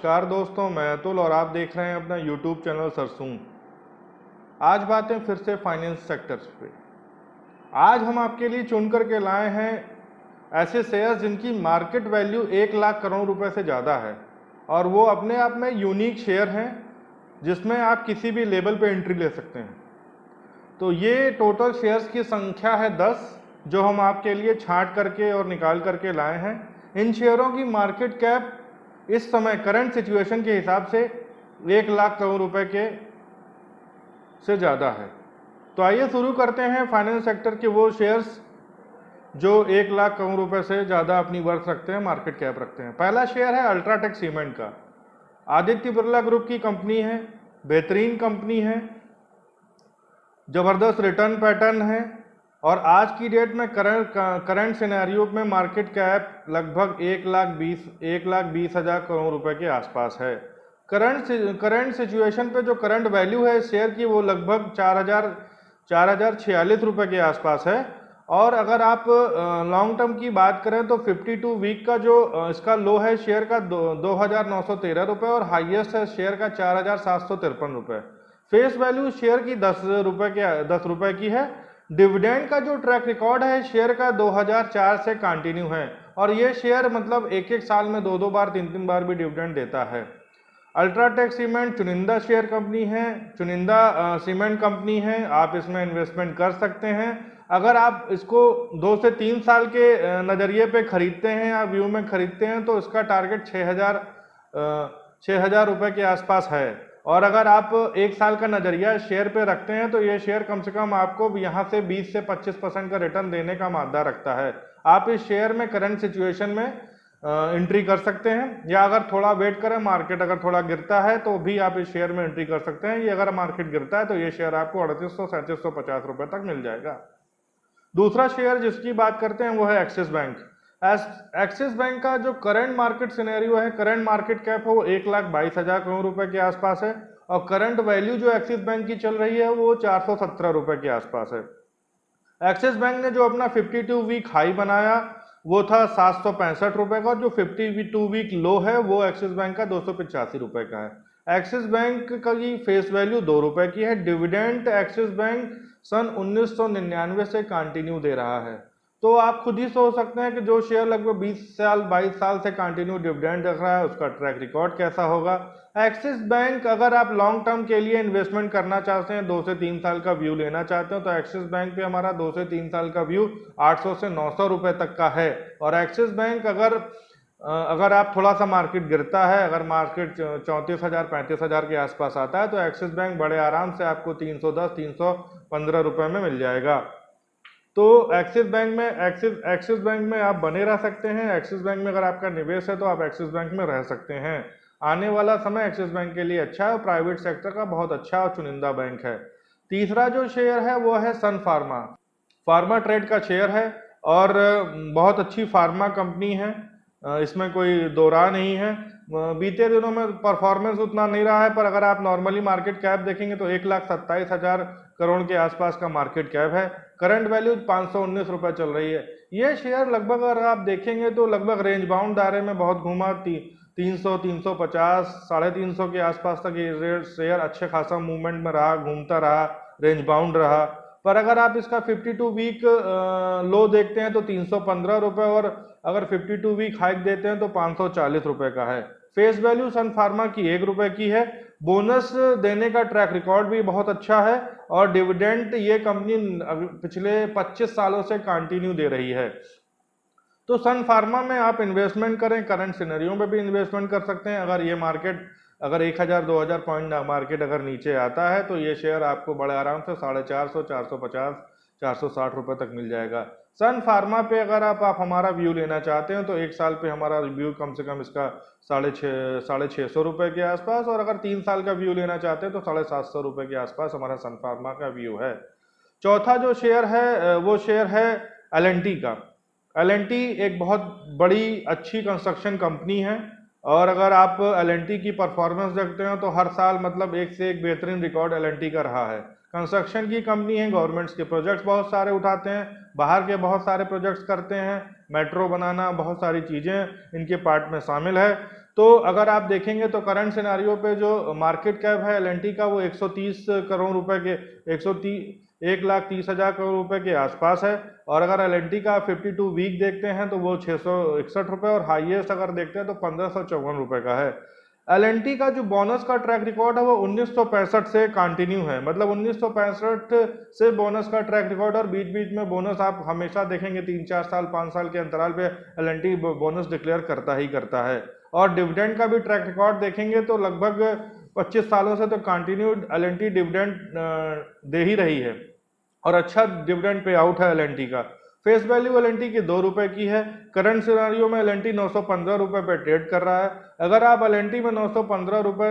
नमस्कार दोस्तों, मैं अतुल और आप देख रहे हैं अपना YouTube चैनल सरसूं। आज बातें फिर से फाइनेंस सेक्टर्स पे। आज हम आपके लिए चुन करके लाए हैं ऐसे शेयर्स जिनकी मार्केट वैल्यू 1 लाख करोड़ रुपए से ज़्यादा है और वो अपने आप में यूनिक शेयर हैं जिसमें आप किसी भी लेवल पे एंट्री ले सकते हैं। तो ये टोटल शेयर्स की संख्या है 10, जो हम आपके लिए छांट करके और निकाल करके लाए हैं। इन शेयरों की मार्केट कैप इस समय करंट सिचुएशन के हिसाब से 1 लाख करोड़ रुपए के से ज़्यादा है। तो आइए शुरू करते हैं फाइनेंस सेक्टर के वो शेयर्स जो 1 लाख करोड़ रुपए से ज़्यादा अपनी वर्थ रखते हैं, मार्केट कैप रखते हैं। पहला शेयर है अल्ट्राटेक सीमेंट का। आदित्य बिरला ग्रुप की कंपनी है, बेहतरीन कंपनी है, ज़बरदस्त रिटर्न पैटर्न है और आज की डेट में करंट सिनेरियो में मार्केट कैप लगभग 1,20,000 करोड़ रुपए के आसपास है। करंट सिचुएशन पे जो करंट वैल्यू है शेयर की वो लगभग 4,046 रुपए के आसपास है। और अगर आप लॉन्ग टर्म की बात करें तो 52 वीक का जो इसका लो है शेयर का 2,913 रुपये और हाईएस्ट है शेयर का 4,753 रुपये। फेस वैल्यू शेयर की 10 रुपये की है। डिविडेंड का जो ट्रैक रिकॉर्ड है शेयर का 2004 से कंटिन्यू है और ये शेयर मतलब एक साल में दो बार तीन बार भी डिविडेंड देता है। अल्ट्राटेक सीमेंट चुनिंदा शेयर कंपनी है, चुनिंदा सीमेंट कंपनी है, आप इसमें इन्वेस्टमेंट कर सकते हैं। अगर आप इसको 2 से 3 साल के नज़रिए पे खरीदते हैं या व्यू में खरीदते हैं तो इसका टारगेट 6,000 रुपये के आसपास है। और अगर आप 1 साल का नज़रिया शेयर पे रखते हैं तो ये शेयर कम से कम आपको यहाँ से 20 से 25% का रिटर्न देने का मादा रखता है। आप इस शेयर में करंट सिचुएशन में एंट्री कर सकते हैं या अगर थोड़ा वेट करें, मार्केट अगर थोड़ा गिरता है तो भी आप इस शेयर में एंट्री कर सकते हैं। ये अगर मार्केट गिरता है तो ये शेयर आपको 3800-3750 रुपये तक मिल जाएगा। दूसरा शेयर जिसकी बात करते हैं वो है एक्सिस बैंक। एक्सिस बैंक का जो करंट मार्केट सिनेरियो है, करंट मार्केट कैप है वो 1,22,000 करोड़ रुपए के आसपास है और करंट वैल्यू जो एक्सिस बैंक की चल रही है वो 417 रुपए के आसपास है। एक्सिस बैंक ने जो अपना 52 वीक हाई बनाया वो था 765 रुपए का और जो 52 वीक लो है वो एक्सिस बैंक का 285 रुपए का है। एक्सिस बैंक का की फेस वैल्यू 2 रुपए की है। डिविडेंड एक्सिस बैंक सन 1999 से कंटिन्यू दे रहा है। तो आप खुद ही सोच सकते हैं कि जो शेयर लगभग 22 साल से कंटिन्यू डिविडेंड रख रहा है उसका ट्रैक रिकॉर्ड कैसा होगा। एक्सिस बैंक अगर आप लॉन्ग टर्म के लिए इन्वेस्टमेंट करना चाहते हैं, 2 से 3 साल का व्यू लेना चाहते हो तो एक्सिस बैंक पे हमारा 2 से 3 साल का व्यू 800 से 900 रुपए तक का है। और एक्सिस बैंक अगर आप थोड़ा सा मार्केट गिरता है, अगर मार्केट 34,000-35,000 के आसपास आता है तो एक्सिस बैंक बड़े आराम से आपको 310-315 रुपए में मिल जाएगा। तो एक्सिस बैंक में आप बने रह सकते हैं। एक्सिस बैंक में अगर आपका निवेश है तो आप एक्सिस बैंक में रह सकते हैं। आने वाला समय एक्सिस बैंक के लिए अच्छा है और प्राइवेट सेक्टर का बहुत अच्छा और चुनिंदा बैंक है। तीसरा जो शेयर है वो है सन फार्मा ट्रेड का शेयर है और बहुत अच्छी फार्मा कंपनी है, इसमें कोई दो राह नहीं है। बीते दिनों में परफॉर्मेंस उतना नहीं रहा है पर अगर आप नॉर्मली मार्केट कैप देखेंगे तो 1,27,000 करोड़ के आसपास का मार्केट कैप है। करंट वैल्यू 519 रुपये चल रही है। ये शेयर लगभग अगर आप देखेंगे तो लगभग रेंज बाउंड दायरे में बहुत घूमा, 300, 350, 350 के आसपास तक ये शेयर अच्छे खासा मूवमेंट में रहा, घूमता रहा, रेंज बाउंड रहा। पर अगर आप इसका 52 वीक लो देखते हैं तो 315 रुपये और अगर 52 वीक हाइक देते हैं तो 540 रुपये का है। फेस वैल्यू सन फार्मा की 1 रुपये की है। बोनस देने का ट्रैक रिकॉर्ड भी बहुत अच्छा है और डिविडेंड ये कंपनी पिछले 25 सालों से कंटिन्यू दे रही है। तो सन फार्मा में आप इन्वेस्टमेंट करें, करंट सिनेरियो में भी इन्वेस्टमेंट कर सकते हैं। अगर ये मार्केट अगर 1,000-2,000 पॉइंट मार्केट अगर नीचे आता है तो ये शेयर आपको बड़े आराम से 450, 450, 460 रुपये तक मिल जाएगा। सन फार्मा पे अगर आप हमारा व्यू लेना चाहते हैं तो 1 साल पे हमारा व्यू कम से कम इसका 650 रुपये के आसपास और अगर 3 साल का व्यू लेना चाहते हैं तो 750 रुपये के आसपास हमारा सन फार्मा का व्यू है। चौथा जो शेयर है वो शेयर है L&T का। L&T एक बहुत बड़ी अच्छी कंस्ट्रक्शन कंपनी है और अगर आप L&T की परफॉर्मेंस देखते हैं तो हर साल मतलब एक से एक बेहतरीन रिकॉर्ड L&T का रहा है। कंस्ट्रक्शन की कंपनी है, गवर्नमेंट्स के प्रोजेक्ट्स बहुत सारे उठाते हैं, बाहर के बहुत सारे प्रोजेक्ट्स करते हैं, मेट्रो बनाना, बहुत सारी चीज़ें इनके पार्ट में शामिल है। तो अगर आप देखेंगे तो करंट सिनारियो पे जो मार्केट कैप है एल&टी का वो 130 करोड़ रुपए के 1,30,000 करोड़ रुपए के आसपास है। और अगर एल&टी का 52 वीक देखते हैं तो वो 661 रुपए, और हाईएस्ट अगर देखते हैं तो 1554 रुपए का है। एल&टी का जो बोनस का ट्रैक रिकॉर्ड है वो 1965 से कंटिन्यू है, मतलब 1965 से बोनस का ट्रैक रिकॉर्ड, और बीच बीच में बोनस आप हमेशा देखेंगे 3-4 साल 5 साल के अंतराल पे एल&टी बोनस डिक्लेयर करता ही करता है। और डिविडेंड का भी ट्रैक रिकॉर्ड देखेंगे तो लगभग 25 सालों से तो कंटिन्यूड एल&टी डिविडेंड दे ही रही है, और अच्छा डिविडेंड पे आउट है एल&टी का। फेस वैल्यू एल&टी की 2 रुपए की है। करंट सिनारियो में एल&टी 915 रुपए पे ट्रेड कर रहा है। अगर आप एल&टी में 915 रुपए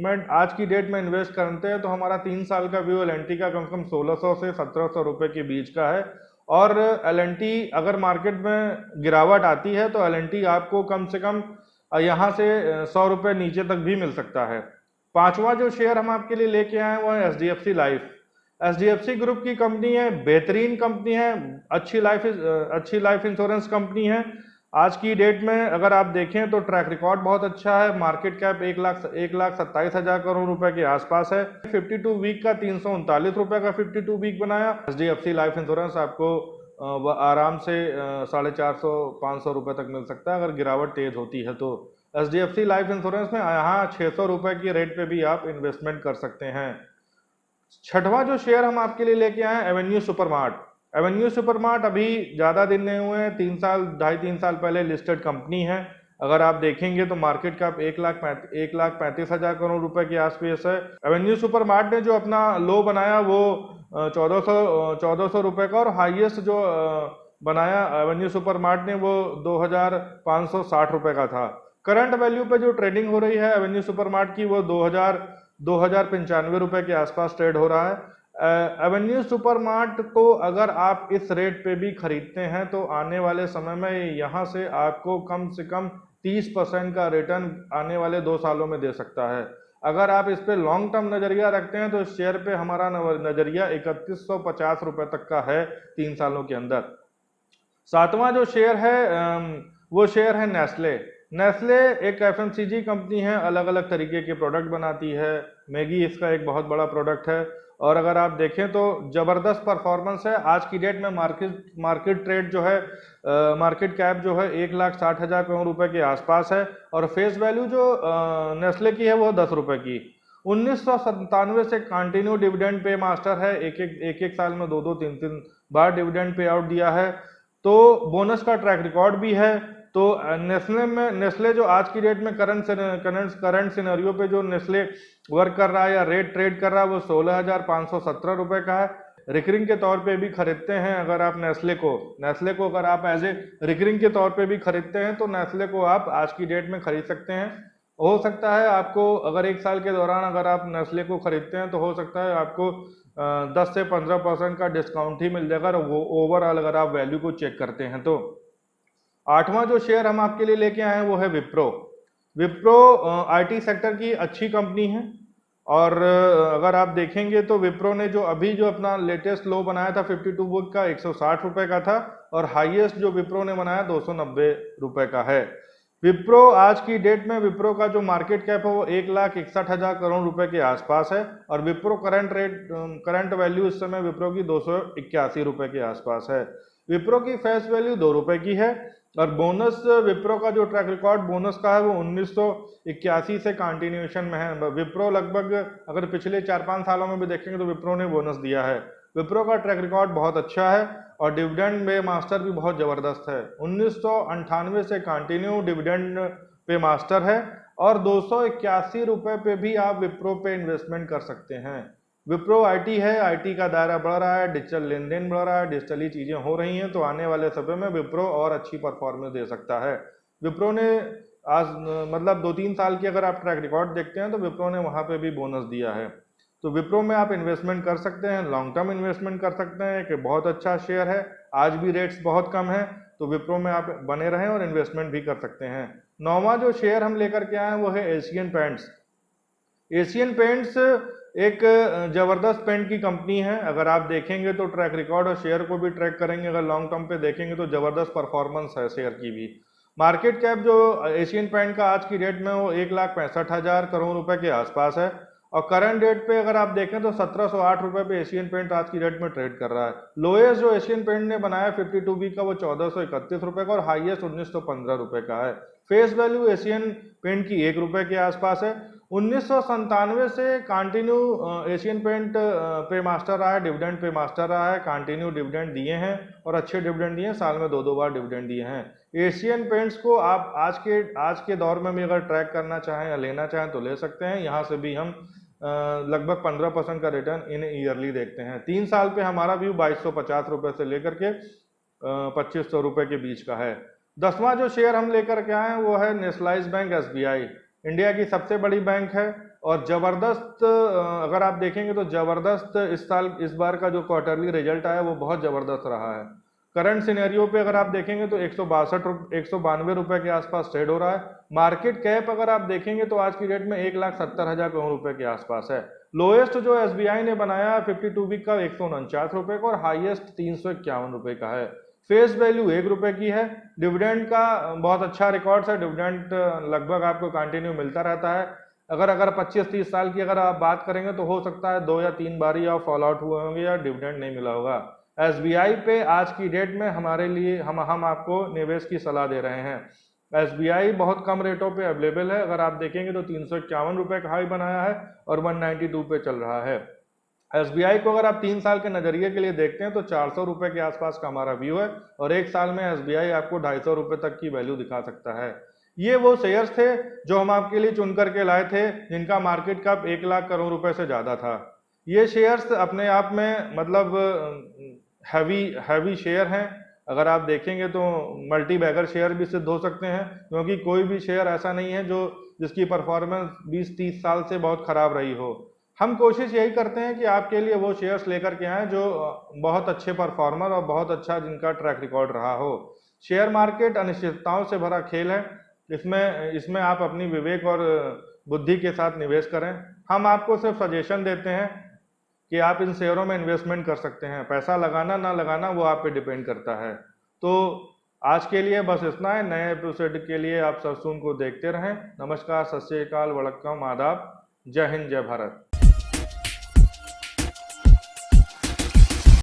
में आज की डेट में इन्वेस्ट करते हैं तो हमारा 3 साल का व्यू एल&टी का कम से कम 1600 से 1700 रुपए के बीच का है। और एल&टी अगर मार्केट में गिरावट आती है तो एल&टी आपको कम से कम यहाँ से 100 रुपए नीचे तक भी मिल सकता है। पांचवा जो शेयर हम आपके लिए लेके आए हैं वो है एचडीएफसी लाइफ। एचडीएफसी ग्रुप की कंपनी है, बेहतरीन कंपनी है, अच्छी लाइफ इंश्योरेंस कंपनी है। आज की डेट में अगर आप देखें तो ट्रैक रिकॉर्ड बहुत अच्छा है। मार्केट कैप 1,27,000 करोड़ रुपए के आसपास है। 52 वीक का 339 रुपए का 52 वीक बनाया। एचडीएफसी लाइफ इंश्योरेंस आपको आराम से 450-500 रुपए तक मिल सकता है अगर गिरावट तेज होती है तो। एचडीएफसी लाइफ इंश्योरेंस में यहाँ 600 रुपए की रेट पे भी आप इन्वेस्टमेंट कर सकते हैं। छठवां जो शेयर हम आपके लिए लेके आए हैं एवेन्यू सुपरमार्ट। एवेन्यू सुपरमार्ट अभी ज्यादा दिन नहीं हुए हैं, 3 साल पहले लिस्टेड कंपनी है। अगर आप देखेंगे तो मार्केट कैप 1,35,000 करोड़ रुपए के आसपास है। एवेन्यू सुपरमार्ट ने जो अपना लो बनाया वो 1400 रुपए का, और हाईएस्ट जो बनाया एवेन्यू सुपरमार्ट ने वो 2,560 रुपए का था। करंट वैल्यू पे जो ट्रेडिंग हो रही है एवेन्यू सुपरमार्ट की वो 2,095 रुपए के आसपास ट्रेड हो रहा है। एवेन्यू सुपरमार्ट को अगर आप इस रेट पे भी खरीदते हैं तो आने वाले समय में यहाँ से आपको कम से कम 30% का रिटर्न आने वाले 2 सालों में दे सकता है। अगर आप इस पे लॉन्ग टर्म नजरिया रखते हैं तो इस शेयर पे हमारा नजरिया 3150 रुपए तक का है 3 सालों के अंदर। सातवां जो शेयर है वो शेयर है नेस्ले। नेस्ले एक एफएमसीजी कंपनी है, अलग अलग तरीके के प्रोडक्ट बनाती है। मैगी इसका एक बहुत बड़ा प्रोडक्ट है, और अगर आप देखें तो जबरदस्त परफॉर्मेंस है। आज की डेट में मार्केट ट्रेड जो है मार्केट कैप जो है 1,60,000 करोड़ रुपए के आसपास है, और फेस वैल्यू जो नेस्ले की है वो 10 रुपए की। 1997 से कंटिन्यू डिविडेंड पे मास्टर है, एक साल में 2-3 बार डिविडेंड पे आउट दिया है, तो बोनस का ट्रैक रिकॉर्ड भी है। तो नेस्ले जो आज की डेट में करंट सिनेरियो पे जो नेस्ले वर्क कर रहा है या रेट ट्रेड कर रहा है वो 16,517 रुपए का है। रिकरिंग के तौर पे भी खरीदते हैं अगर आप नेस्ले को अगर आप एज ए रिकरिंग के तौर पे भी खरीदते हैं तो नेस्ले को आप आज की डेट में खरीद सकते हैं। हो सकता है आपको अगर 1 साल के दौरान अगर आप नेस्ले को खरीदते हैं तो हो सकता है आपको 10 से 15% का डिस्काउंट ही मिल जाएगा, वो ओवरऑल अगर आप वैल्यू को चेक करते हैं तो। आठवां जो शेयर हम आपके लिए लेके आए हैं वो है विप्रो आईटी सेक्टर की अच्छी कंपनी है, और अगर आप देखेंगे तो विप्रो ने जो अपना लेटेस्ट लो बनाया था 52 वीक का 160 रुपए का था, और हाईएस्ट जो विप्रो ने बनाया 290 रुपए का है। विप्रो आज की डेट में विप्रो का जो मार्केट कैप है वो 1,61,000 करोड़ रुपए के आसपास है, और विप्रो करंट वैल्यू इस समय विप्रो की 281 रुपए के आसपास है। विप्रो की फेस वैल्यू 2 रुपए की है, और बोनस विप्रो का जो ट्रैक रिकॉर्ड बोनस का है वो 1981 से कंटिन्यूएशन में है। विप्रो लगभग अगर पिछले 4-5 सालों में भी देखेंगे तो विप्रो ने बोनस दिया है। विप्रो का ट्रैक रिकॉर्ड बहुत अच्छा है, और डिविडेंड पे मास्टर भी बहुत जबरदस्त है। 1998 से कंटिन्यू डिविडेंड पे मास्टर है, और 281 रुपए पे भी आप विप्रो पे इन्वेस्टमेंट कर सकते हैं। विप्रो आईटी है, आईटी का दायरा बढ़ रहा है, डिजिटल लेन देन बढ़ रहा है, डिजिटली चीजें हो रही हैं, तो आने वाले समय में विप्रो और अच्छी परफॉर्मेंस दे सकता है। विप्रो ने आज मतलब 2-3 साल की अगर आप ट्रैक रिकॉर्ड देखते हैं तो विप्रो ने वहां पे भी बोनस दिया है। तो विप्रो में आप इन्वेस्टमेंट कर सकते हैं, लॉन्ग टर्म इन्वेस्टमेंट कर सकते हैं, कि बहुत अच्छा शेयर है, आज भी रेट्स बहुत कम है, तो विप्रो में आप बने रहें और इन्वेस्टमेंट भी कर सकते हैं। 9वां जो शेयर हम लेकर के आए हैं वो है एशियन पेंट्स। एशियन पेंट्स एक जबरदस्त पेंट की कंपनी है। अगर आप देखेंगे तो ट्रैक रिकॉर्ड और शेयर को भी ट्रैक करेंगे, अगर लॉन्ग टर्म पे देखेंगे तो जबरदस्त परफॉर्मेंस है शेयर की भी। मार्केट कैप जो एशियन पेंट का आज की डेट में वो 1,65,000 करोड़ रुपए के आसपास है, और करंट डेट पे अगर आप देखें तो 1708 रुपए पे एशियन पेंट आज की डेट में ट्रेड कर रहा है। लोएस्ट जो एशियन पेंट ने बनाया 52 वीक का वो 1431 रुपए का, और हाईएस्ट 1915 रुपए का है। फेस वैल्यू एशियन पेंट की 1 रुपए के आसपास है। 1997 से कंटिन्यू एशियन पेंट पे मास्टर रहा है, डिविडेंड पे मास्टर रहा है, कंटिन्यू डिविडेंड दिए हैं और अच्छे डिविडेंड दिए हैं, साल में 2-2 बार डिविडेंड दिए हैं। एशियन पेंट्स को आप आज के दौर में भी अगर ट्रैक करना चाहें या लेना चाहें तो ले सकते हैं। यहाँ से भी हम लगभग 15% का रिटर्न इन ईयरली देखते हैं। 3 साल पे हमारा व्यू 2250 रुपए से लेकर के 2500 रुपए के बीच का है। 10वां जो शेयर हम लेकर के आए हैं वो है नेशनलाइज्ड बैंक एसबीआई। इंडिया की सबसे बड़ी बैंक है और जबरदस्त, अगर आप देखेंगे तो जबरदस्त इस बार का जो क्वार्टरली रिजल्ट आया वो बहुत जबरदस्त रहा है। करंट सिनेरियो पे अगर आप देखेंगे तो 192 रुपए के आसपास ट्रेड हो रहा है। मार्केट कैप अगर आप देखेंगे तो आज की डेट में 1,70,000 करोड़ रुपए के आसपास है। लोएस्ट जो एसबीआई ने बनाया 52 वीक का 149 रुपए का, और हाईएस्ट 351 रुपए का है। फेस वैल्यू 1 रुपए की है। डिविडेंड का बहुत अच्छा रिकॉर्ड है, डिविडेंड लगभग आपको कंटिन्यू मिलता रहता है। अगर 25-30 साल की अगर आप बात करेंगे तो हो सकता है 2 या 3 बार ही आप फॉल आउट हुए होंगे या डिविडेंड नहीं मिला होगा। एसबीआई पे आज की डेट में हमारे लिए हम आपको निवेश की सलाह दे रहे हैं। एसबीआई बहुत कम रेटों पे अवेलेबल है। अगर आप देखेंगे तो 351 रुपए का हाई बनाया है और 192 पे चल रहा है। एसबीआई को अगर आप 3 साल के नजरिए के लिए देखते हैं तो 400 रुपए के आसपास का हमारा व्यू है, और 1 साल में एसबीआई आपको 250 रुपए तक की वैल्यू दिखा सकता है। ये वो शेयर्स थे जो हम आपके लिए चुन करके लाए थे, जिनका मार्केट कैप 1 लाख करोड़ रुपए से ज्यादा था। ये शेयर्स अपने आप में मतलब हैवी शेयर हैं। अगर आप देखेंगे तो मल्टी बैगर शेयर भी सिद्ध हो सकते हैं, क्योंकि कोई भी शेयर ऐसा नहीं है जिसकी परफॉर्मेंस 20-30 साल से बहुत खराब रही हो। हम कोशिश यही करते हैं कि आपके लिए वो शेयर्स लेकर के आएं जो बहुत अच्छे परफॉर्मर और बहुत अच्छा जिनका ट्रैक रिकॉर्ड रहा हो। शेयर मार्केट अनिश्चितताओं से भरा खेल है। इसमें आप अपनी विवेक और बुद्धि के साथ निवेश करें। हम आपको सिर्फ सजेशन देते हैं कि आप इन शेयरों में इन्वेस्टमेंट कर सकते हैं। पैसा लगाना ना लगाना वो आप पे डिपेंड करता है। तो आज के लिए बस इतना है। नए एपिसोड के लिए आप सरसून को देखते रहें। नमस्कार, सत श्री अकाल, वड़क्कम, आदाब, जय हिंद, जय भारत।